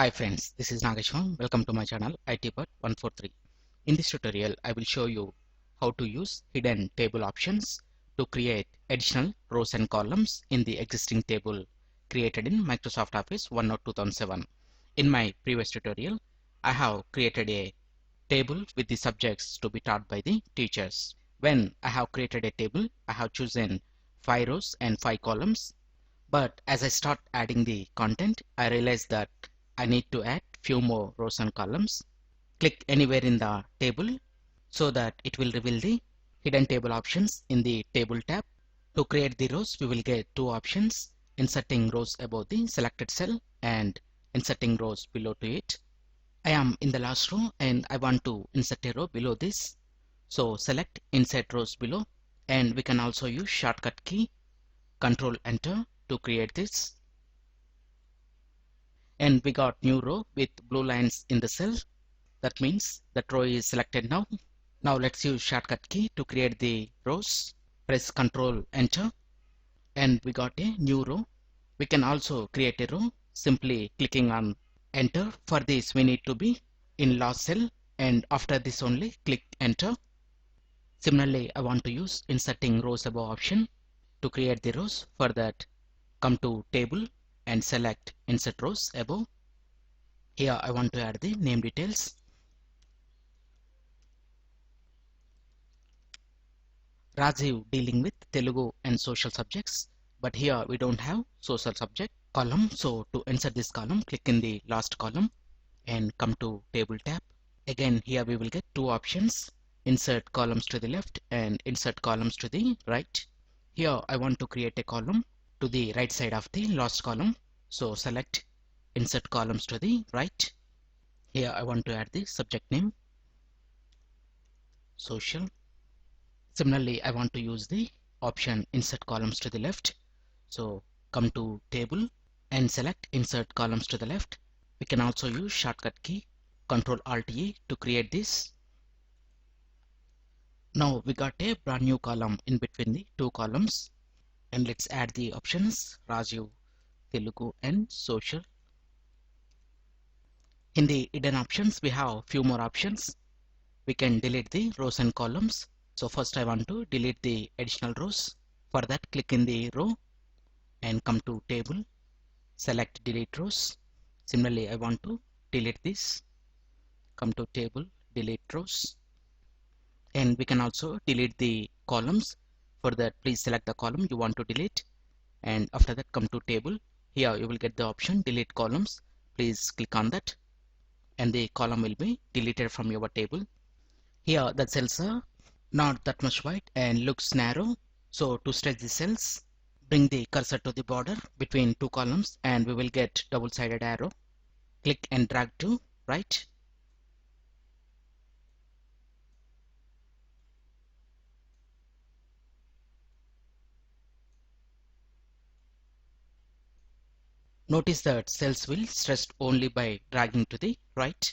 Hi friends, this is Nageshwar. Welcome to my channel ITbot143. In this tutorial, I will show you how to use hidden table options to create additional rows and columns in the existing table created in Microsoft Office OneNote 2007. In my previous tutorial, I have created a table with the subjects to be taught by the teachers. When I have created a table, I have chosen 5 rows and 5 columns. But as I start adding the content, I realize that I need to add few more rows and columns. Click anywhere in the table so that it will reveal the hidden table options in the table tab. To create the rows, we will get two options: inserting rows above the selected cell and inserting rows below to it. I am in the last row and I want to insert a row below this. So select insert rows below, and we can also use shortcut key Control Enter to create this. And we got new row with blue lines in the cell. That means that row is selected now. Now let's use shortcut key to create the rows. Press Control Enter and we got a new row. We can also create a row simply clicking on Enter. For this we need to be in last cell, and after this only click Enter. Similarly, I want to use inserting rows above option to create the rows. For that, come to table and select insert rows above. Here I want to add the name details. Rajiv dealing with Telugu and social subjects, but here we don't have social subject column. So to insert this column, click in the last column and come to table tab. Again, here we will get two options: insert columns to the left and insert columns to the right. Here I want to create a column to the right side of the last column. So select insert columns to the right. Here I want to add the subject name social. Similarly, I want to use the option insert columns to the left. So come to table and select insert columns to the left. We can also use shortcut key Control Alt E to create this. Now we got a brand new column in between the two columns, and let's add the options Rajiv, Telugu and social. In the hidden options, we have few more options. We can delete the rows and columns. So first I want to delete the additional rows. For that, click in the row and come to table, select delete rows. Similarly, I want to delete this. Come to table, delete rows. And we can also delete the columns. For that, please select the column you want to delete, and after that come to table. Here you will get the option delete columns. Please click on that and the column will be deleted from your table. Here the cells are not that much wide and looks narrow, so to stretch the cells, bring the cursor to the border between two columns and we will get double-sided arrow. Click and drag to right. Notice that cells will stretch only by dragging to the right.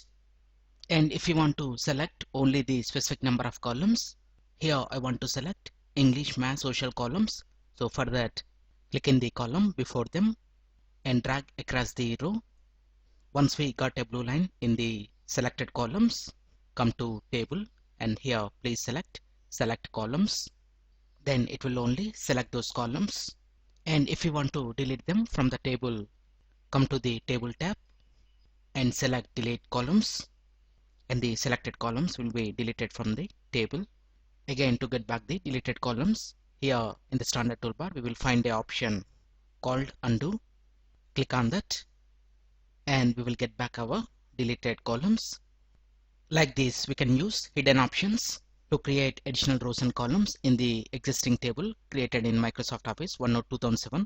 And if you want to select only the specific number of columns, here I want to select English, Math, Social columns. So for that, click in the column before them and drag across the row. Once we got a blue line in the selected columns, come to table and here please select columns. Then it will only select those columns. And if you want to delete them from the table, come to the table tab and select delete columns, and the selected columns will be deleted from the table. Again, to get back the deleted columns, here in the standard toolbar we will find an option called undo. Click on that and we will get back our deleted columns. Like this, we can use hidden options to create additional rows and columns in the existing table created in Microsoft Office OneNote 2007.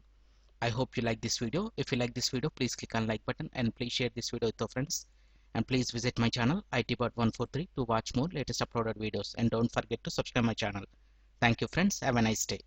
I hope you like this video. If you like this video, please click on like button and please share this video with your friends. And please visit my channel ITbot143 to watch more latest uploaded videos, and don't forget to subscribe my channel. Thank you friends. Have a nice day.